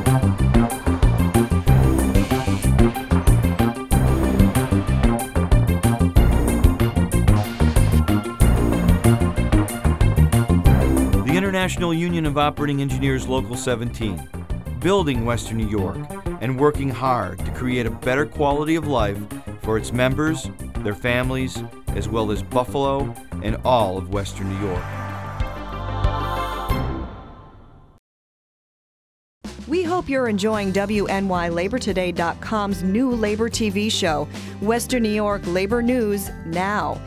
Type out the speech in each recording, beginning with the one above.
The International Union of Operating Engineers Local 17, building Western New York and working hard to create a better quality of life for its members, their families, as well as Buffalo and all of Western New York. We hope you're enjoying WNYLaborToday.com's new labor TV show, Western New York Labor News Now.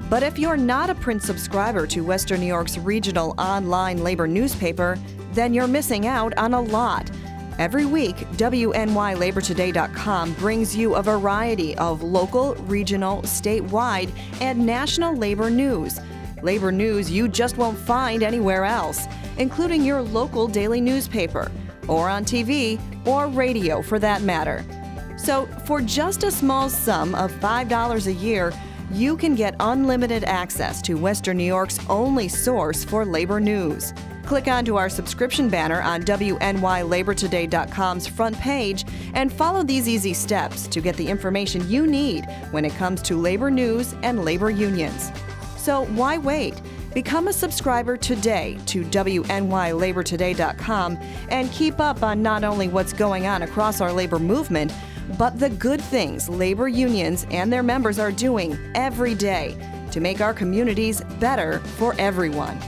But if you're not a print subscriber to Western New York's regional online labor newspaper, then you're missing out on a lot. Every week, WNYLaborToday.com brings you a variety of local, regional, statewide, and national labor news. Labor news you just won't find anywhere else, including your local daily newspaper, or on TV, or radio for that matter. So, for just a small sum of $5 a year, you can get unlimited access to Western New York's only source for labor news. Click onto our subscription banner on WNYLaborToday.com's front page and follow these easy steps to get the information you need when it comes to labor news and labor unions. So why wait? Become a subscriber today to WNYLaborToday.com and keep up on not only what's going on across our labor movement, but the good things labor unions and their members are doing every day to make our communities better for everyone.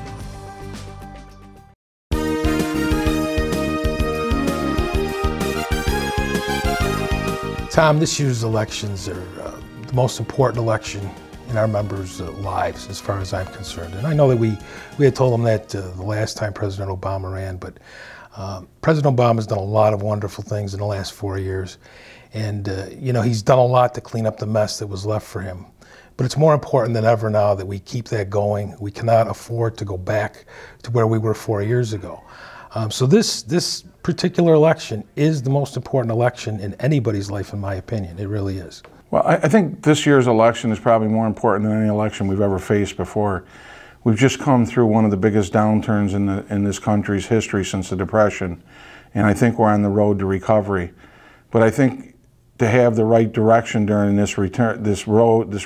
Tom, this year's elections are the most important election in our members' lives, as far as I'm concerned. And I know that we had told them that the last time President Obama ran, but President Obama's done a lot of wonderful things in the last 4 years. And, he's done a lot to clean up the mess that was left for him. But it's more important than ever now that we keep that going. We cannot afford to go back to where we were 4 years ago. So this particular election is the most important election in anybody's life, in my opinion. It really is. Well, I think this year's election is probably more important than any election we've ever faced before. We've just come through one of the biggest downturns in this country's history since the Depression, and I think we're on the road to recovery. But I think to have the right direction during this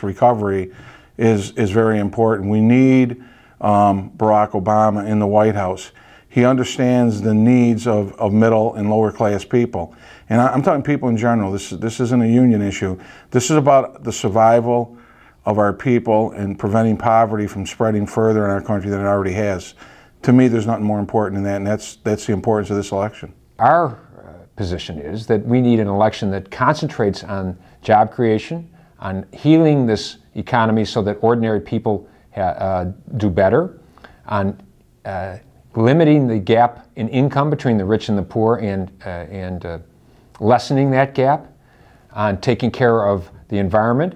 recovery is very important. We need Barack Obama in the White House. He understands the needs of middle and lower class people. And I'm talking people in general. This isn't a union issue. This is about the survival of our people and preventing poverty from spreading further in our country than it already has. To me, there's nothing more important than that, and that's the importance of this election. Our position is that we need an election that concentrates on job creation, on healing this economy so that ordinary people do better, on limiting the gap in income between the rich and the poor and lessening that gap, on taking care of the environment,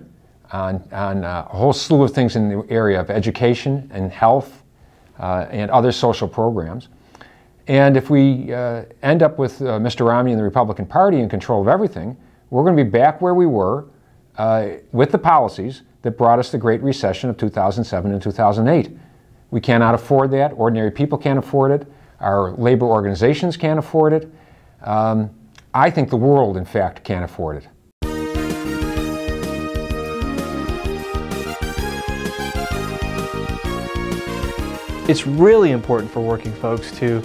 on a whole slew of things in the area of education and health and other social programs. And if we end up with Mr. Romney and the Republican Party in control of everything, we're going to be back where we were with the policies that brought us the Great Recession of 2007 and 2008. We cannot afford that. Ordinary people can't afford it. Our labor organizations can't afford it. I think the world, in fact, can't afford it. It's really important for working folks to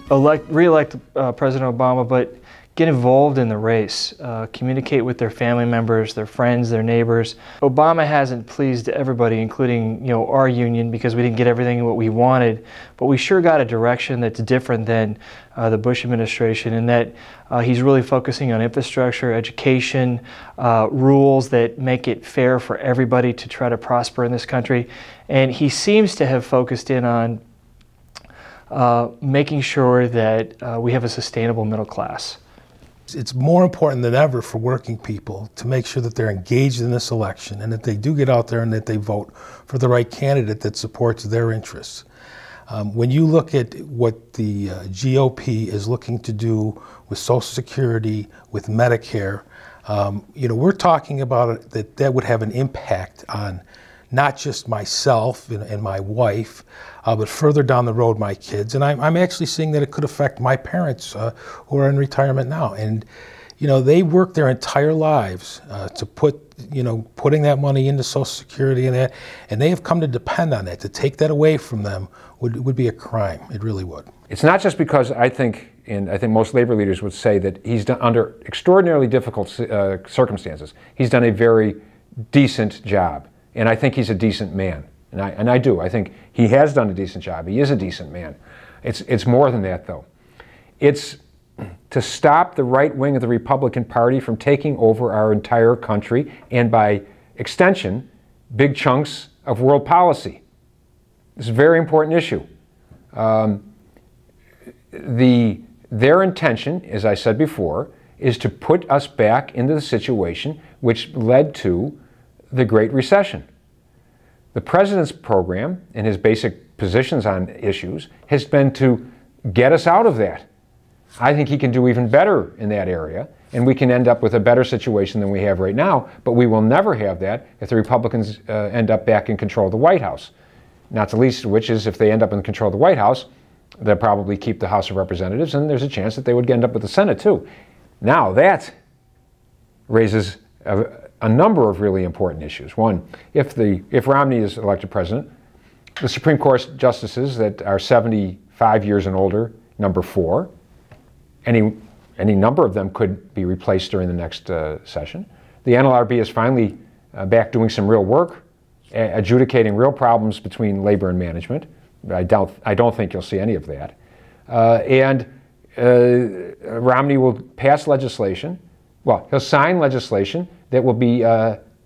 re-elect President Obama, but get involved in the race, communicate with their family members, their friends, their neighbors. Obama hasn't pleased everybody, including our union, because we didn't get everything what we wanted, but we sure got a direction that's different than the Bush administration, in that he's really focusing on infrastructure, education, rules that make it fair for everybody to try to prosper in this country. And he seems to have focused in on making sure that we have a sustainable middle class. It's more important than ever for working people to make sure that they're engaged in this election and that they do get out there and that they vote for the right candidate that supports their interests. When you look at what the GOP is looking to do with Social Security, with Medicare, we're talking about that would have an impact on not just myself and my wife, but further down the road, my kids. And I'm actually seeing that it could affect my parents who are in retirement now. And, you know, they work their entire lives to putting that money into Social Security and that, and they have come to depend on that. To take that away from them would be a crime. It really would. It's not just because I think most labor leaders would say that he's done under extraordinarily difficult circumstances. He's done a very decent job, and I think he's a decent man, and I do. I think he has done a decent job. He is a decent man. It's more than that, though. It's to stop the right wing of the Republican Party from taking over our entire country, and by extension, big chunks of world policy. It's a very important issue. Their intention, as I said before, is to put us back into the situation which led to the Great Recession. The president's program and his basic positions on issues has been to get us out of that. I think he can do even better in that area, and we can end up with a better situation than we have right now, but we will never have that if the Republicans end up back in control of the White House. Not the least of which is if they end up in control of the White House, they'll probably keep the House of Representatives, and there's a chance that they would end up with the Senate too. Now that raises a number of really important issues. One, if Romney is elected president, the Supreme Court justices that are 75 years and older, number 4, any number of them could be replaced during the next session. The NLRB is finally back doing some real work, adjudicating real problems between labor and management. I don't think you'll see any of that. Romney will pass legislation. Well, he'll sign legislation that will be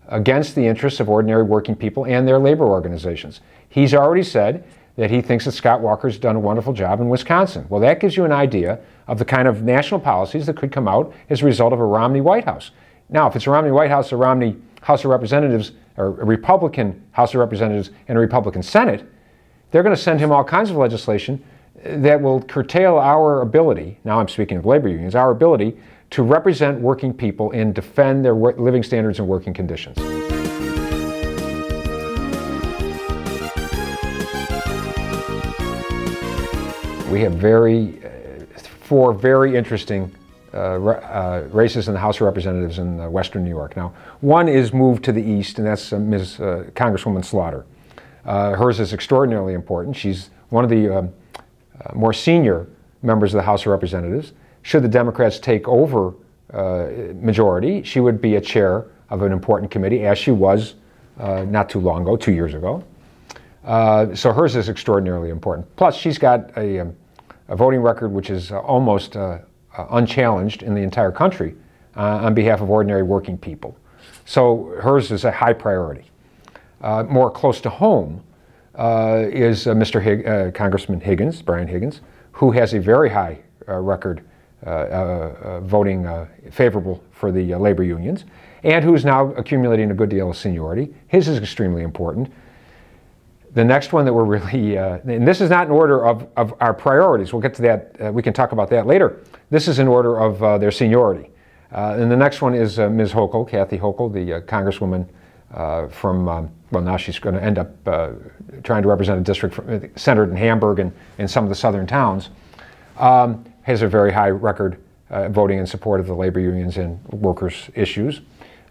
against the interests of ordinary working people and their labor organizations. He's already said that he thinks that Scott Walker's done a wonderful job in Wisconsin. Well, that gives you an idea of the kind of national policies that could come out as a result of a Romney White House. Now, if it's a Romney White House, a Romney House of Representatives, or a Republican House of Representatives and a Republican Senate, they're going to send him all kinds of legislation that will curtail our ability, now I'm speaking of labor unions, our ability to represent working people and defend their living standards and working conditions. We have 4 very interesting races in the House of Representatives in Western New York. Now, one is moved to the east, and that's Congresswoman Slaughter. Hers is extraordinarily important. She's one of the more senior members of the House of Representatives. Should the Democrats take over majority, she would be a chair of an important committee, as she was not too long ago, 2 years ago. So hers is extraordinarily important. Plus, she's got a voting record which is almost unchallenged in the entire country on behalf of ordinary working people. So hers is a high priority. More close to home is Congressman Higgins, Brian Higgins, who has a very high record voting favorable for the labor unions, and who's now accumulating a good deal of seniority. His is extremely important. The next one that we're really, and this is not in order of our priorities, we'll get to that, we can talk about that later. This is in order of their seniority. And the next one is Ms. Hochul, Kathy Hochul, the congresswoman from, well, now she's going to end up trying to represent a district centered in Hamburg and some of the southern towns, has a very high record voting in support of the labor unions and workers' issues.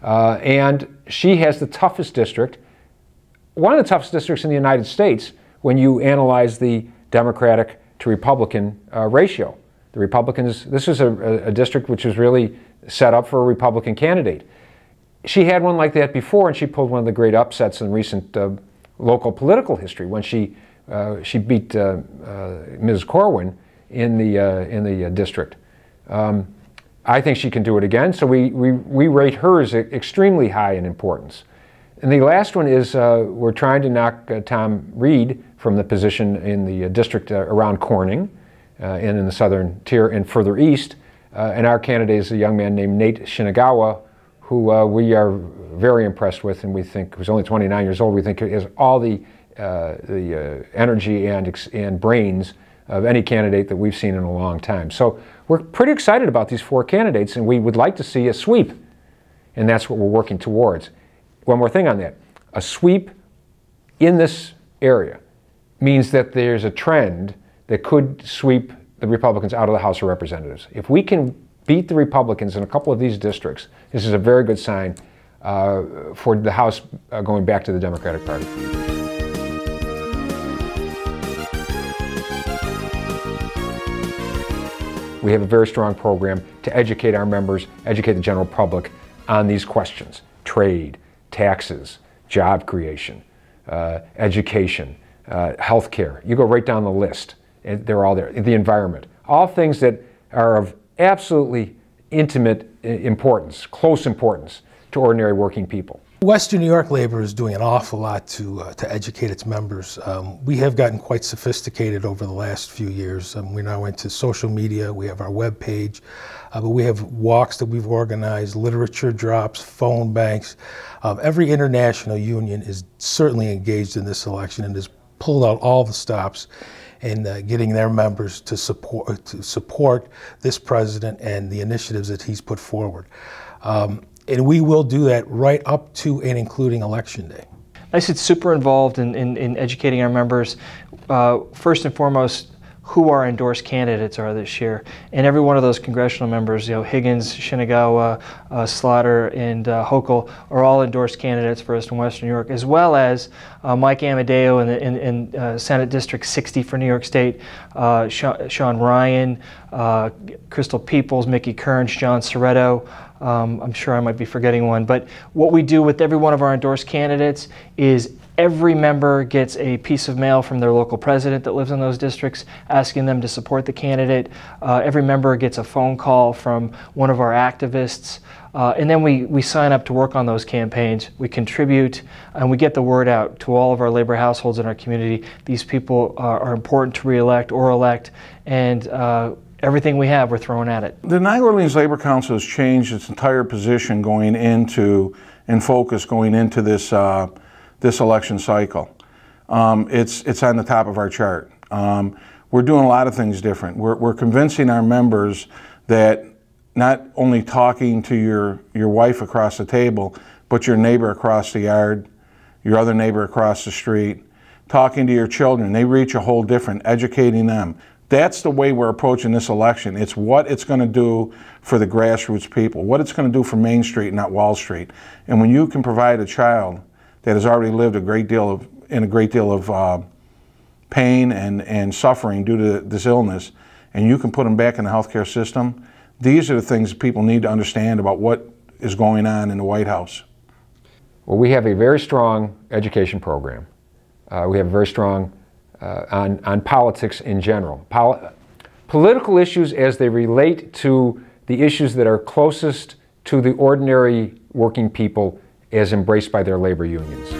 And she has the toughest district, one of the toughest districts in the United States when you analyze the Democratic to Republican ratio. The Republicans, this is a district which was really set up for a Republican candidate. She had one like that before, and she pulled one of the great upsets in recent local political history when she beat Ms. Corwin in the district. I think she can do it again, so we rate hers extremely high in importance. And the last one is we're trying to knock Tom Reed from the position in the district around Corning and in the southern tier and further east. And our candidate is a young man named Nate Shinagawa, who we are very impressed with, and we think, who's only 29 years old, we think has all the energy and brains of any candidate that we've seen in a long time. So we're pretty excited about these 4 candidates, and we would like to see a sweep, and that's what we're working towards. One more thing on that. A sweep in this area means that there's a trend that could sweep the Republicans out of the House of Representatives. If we can beat the Republicans in a couple of these districts, this is a very good sign for the House going back to the Democratic Party. We have a very strong program to educate our members, educate the general public on these questions: trade, taxes, job creation, education, health care. You go right down the list, and they're all there. The environment, all things that are of absolutely intimate importance, close importance to ordinary working people. Western New York Labor is doing an awful lot to educate its members. We have gotten quite sophisticated over the last few years. We're now into social media, we have our web page, but we have walks that we've organized, literature drops, phone banks. Every international union is certainly engaged in this election and has pulled out all the stops in getting their members to support this president and the initiatives that he's put forward. And we will do that right up to and including Election Day. ICE's super involved in educating our members. First and foremost, who our endorsed candidates are this year. And every one of those congressional members, Higgins, Shinagawa, Slaughter, and Hochul are all endorsed candidates for us in Western New York, as well as Mike Amadeo in Senate District 60 for New York State, Sean Ryan, Crystal Peoples, Mickey Kearns, John Soretto. I'm sure I might be forgetting one, but what we do with every one of our endorsed candidates is every member gets a piece of mail from their local president that lives in those districts asking them to support the candidate. Every member gets a phone call from one of our activists. And then we sign up to work on those campaigns. We contribute, and we get the word out to all of our labor households in our community. These people are important to re-elect or elect, and everything we have, we're throwing at it. The Niagara Orleans Labor Council has changed its entire position going into, and focus going into this this election cycle. It's on the top of our chart. We're doing a lot of things different. We're convincing our members that not only talking to your wife across the table, but your neighbor across the yard, your other neighbor across the street, talking to your children, they reach a whole different, educating them. That's the way we're approaching this election. It's what it's going to do for the grassroots people, what it's going to do for Main Street, not Wall Street. And when you can provide a child that has already lived a great deal of pain and suffering due to this illness, and you can put them back in the healthcare system, these are the things people need to understand about what is going on in the White House. Well, we have a very strong education program. We have a very strong on politics in general. Political issues as they relate to the issues that are closest to the ordinary working people as embraced by their labor unions.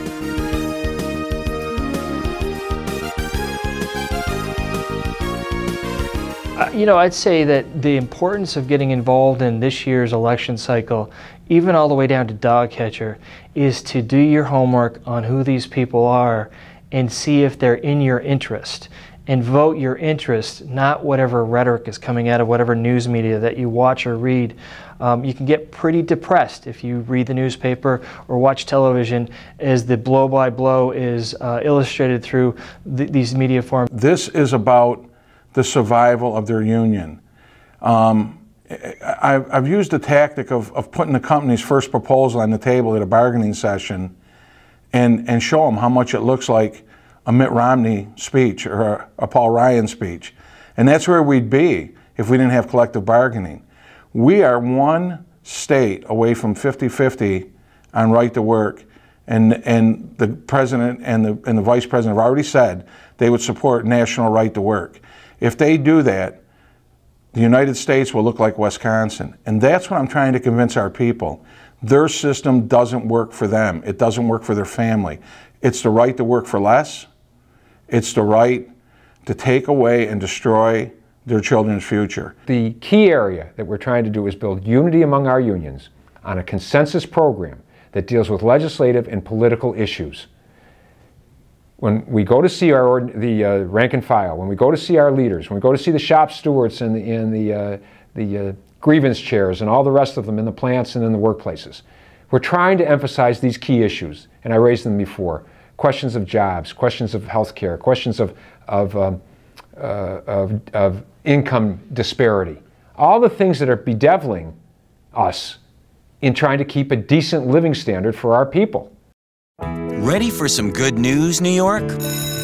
I'd say that the importance of getting involved in this year's election cycle, even all the way down to dog catcher, is to do your homework on who these people are and see if they're in your interest. And vote your interest, not whatever rhetoric is coming out of whatever news media that you watch or read. You can get pretty depressed if you read the newspaper or watch television as the blow-by-blow is illustrated through these media forms. This is about the survival of their union. I've used the tactic of putting the company's first proposal on the table at a bargaining session and show them how much it looks like a Mitt Romney speech or a Paul Ryan speech. And that's where we'd be if we didn't have collective bargaining. We are one state away from 50-50 on right to work, and the president and the vice president have already said they would support national right to work. If they do that, the United States will look like Wisconsin. And that's what I'm trying to convince our people. Their system doesn't work for them. It doesn't work for their family. It's the right to work for less. It's the right to take away and destroy their children's future. The key area that we're trying to do is build unity among our unions on a consensus program that deals with legislative and political issues. When we go to see the rank and file, when we go to see our leaders, when we go to see the shop stewards and the grievance chairs and all the rest of them in the plants and in the workplaces, we're trying to emphasize these key issues, and I raised them before. questions of jobs, questions of health care, questions of income disparity. All the things that are bedeviling us in trying to keep a decent living standard for our people. Ready for some good news, New York?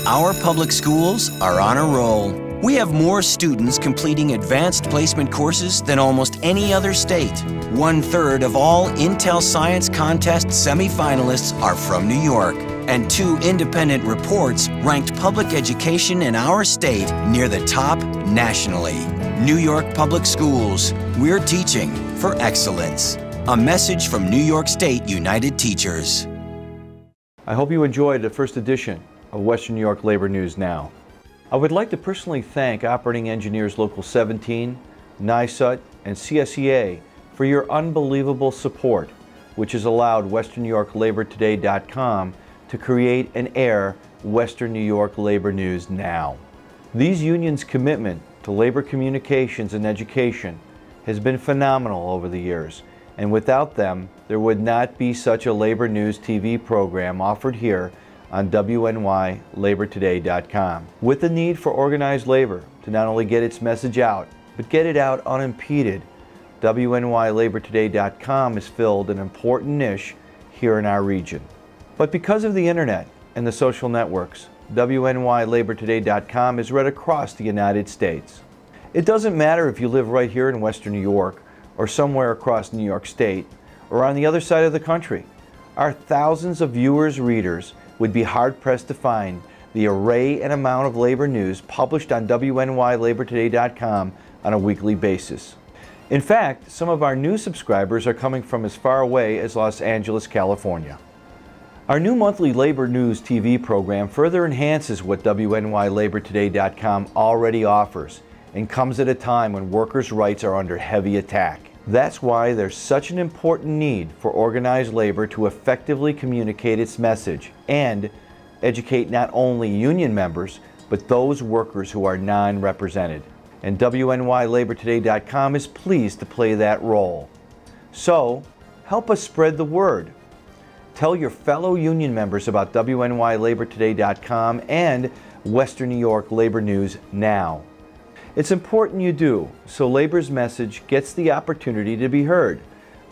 Our public schools are on a roll. We have more students completing advanced placement courses than almost any other state. 1/3 of all Intel Science Contest semifinalists are from New York, and 2 independent reports ranked public education in our state near the top nationally. New York Public Schools, we're teaching for excellence. A message from New York State United Teachers. I hope you enjoyed the first edition of Western New York Labor News Now. I would like to personally thank Operating Engineers Local 17, NYSUT, and CSEA for your unbelievable support, which has allowed WesternNewYorkLaborToday.com to create and air Western New York Labor News Now. These unions' commitment to labor communications and education has been phenomenal over the years, and without them, there would not be such a labor news TV program offered here on WNYLaborToday.com. With the need for organized labor to not only get its message out, but get it out unimpeded, WNYLaborToday.com has filled an important niche here in our region. But because of the internet and the social networks, WNYLaborToday.com is read across the United States. It doesn't matter if you live right here in Western New York or somewhere across New York State or on the other side of the country. Our thousands of viewers, readers would be hard-pressed to find the array and amount of labor news published on WNYLaborToday.com on a weekly basis. In fact, some of our new subscribers are coming from as far away as Los Angeles, California. Our new monthly labor news TV program further enhances what WNYLaborToday.com already offers and comes at a time when workers' rights are under heavy attack. That's why there's such an important need for organized labor to effectively communicate its message and educate not only union members, but those workers who are non-represented. And WNYLaborToday.com is pleased to play that role. So, help us spread the word. Tell your fellow union members about WNYLaborToday.com and Western New York Labor News Now. It's important you do, so labor's message gets the opportunity to be heard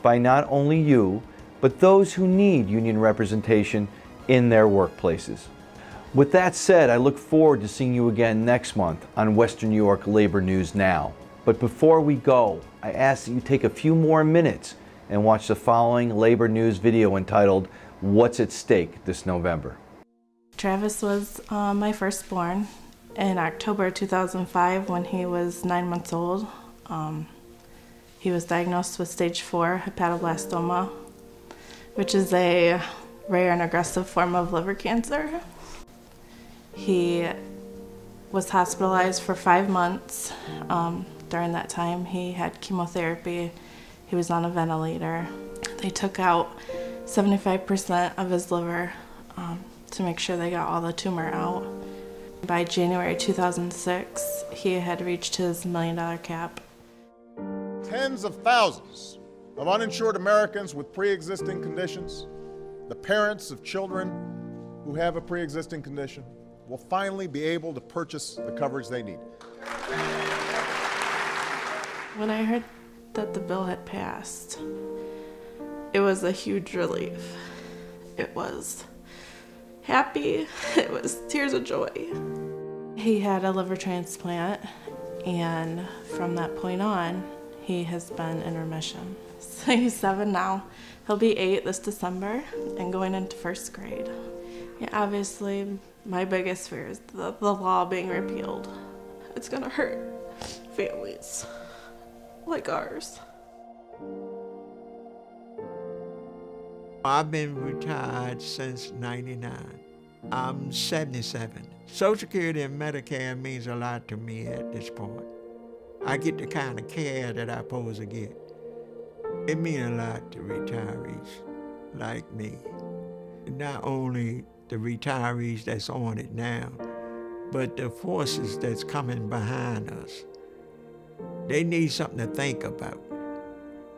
by not only you, but those who need union representation in their workplaces. With that said, I look forward to seeing you again next month on Western New York Labor News Now. But before we go, I ask that you take a few more minutes and watch the following labor news video entitled, "What's at Stake This November?" Travis was my firstborn. In October 2005, when he was 9 months old, he was diagnosed with stage 4 hepatoblastoma, which is a rare and aggressive form of liver cancer. He was hospitalized for 5 months. During that time, he had chemotherapy. He was on a ventilator. They took out 75% of his liver to make sure they got all the tumor out. By January 2006, he had reached his $1 million cap. Tens of thousands of uninsured Americans with pre-existing conditions, the parents of children who have a pre-existing condition, will finally be able to purchase the coverage they need. When I heard that the bill had passed, it was a huge relief. It was happy, it was tears of joy. He had a liver transplant, and from that point on, he has been in remission. So he's 7 now. He'll be 8 this December and going into 1st grade. Yeah, obviously, my biggest fear is the law being repealed. It's gonna hurt families like ours. I've been retired since '99. I'm 77. Social Security and Medicare means a lot to me at this point. I get the kind of care that I'm supposed to get. It means a lot to retirees like me. Not only the retirees that's on it now, but the forces that's coming behind us. They need something to think about,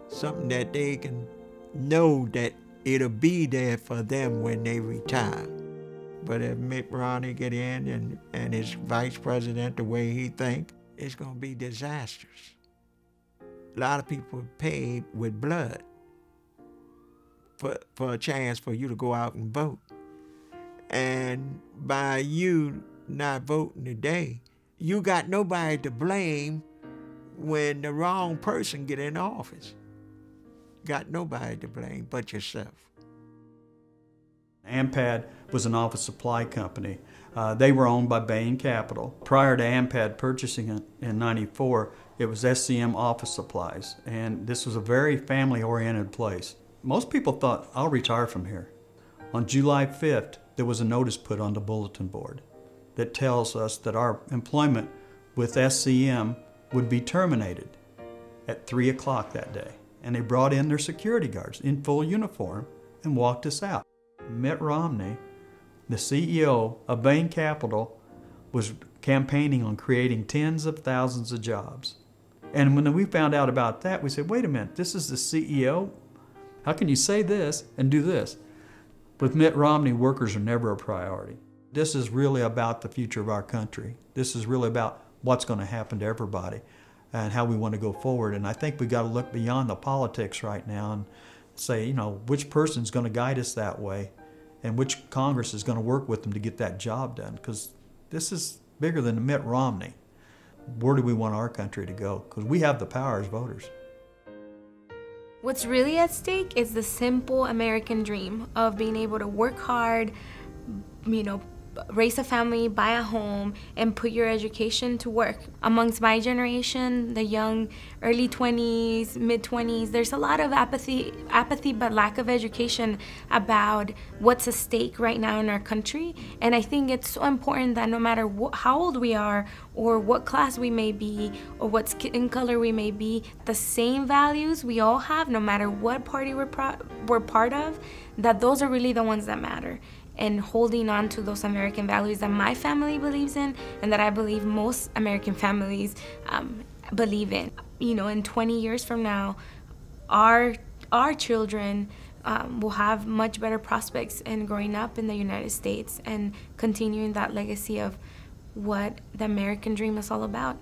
something that they can know that it'll be there for them when they retire. But if Mitt Romney get in and his vice president the way he think, it's gonna be disastrous. A lot of people paid with blood for a chance for you to go out and vote. And by you not voting today, you got nobody to blame when the wrong person get in office. Got nobody to blame but yourself. AMPAD was an office supply company. They were owned by Bain Capital. Prior to AMPAD purchasing it in '94, it was SCM Office Supplies, and this was a very family-oriented place. Most people thought, I'll retire from here. On July 5th, there was a notice put on the bulletin board that tells us that our employment with SCM would be terminated at 3 o'clock that day. And they brought in their security guards in full uniform and walked us out. Mitt Romney, the CEO of Bain Capital, was campaigning on creating tens of thousands of jobs. And when we found out about that, we said, wait a minute, this is the CEO? How can you say this and do this? With Mitt Romney, workers are never a priority. This is really about the future of our country. This is really about what's going to happen to everybody and how we want to go forward. And I think we've got to look beyond the politics right now and say, you know, which person's going to guide us that way and which Congress is going to work with them to get that job done, because this is bigger than Mitt Romney. Where do we want our country to go? Because we have the power as voters. What's really at stake is the simple American dream of being able to work hard, you know, raise a family, buy a home, and put your education to work. Amongst my generation, the young, early 20s, mid-20s, there's a lot of apathy but lack of education about what's at stake right now in our country. And I think it's so important that no matter how old we are, or what class we may be, or what skin color we may be, the same values we all have, no matter what party we're part of, that those are really the ones that matter. And holding on to those American values that my family believes in and that I believe most American families believe in. You know, in 20 years from now, our children will have much better prospects in growing up in the United States and continuing that legacy of what the American dream is all about.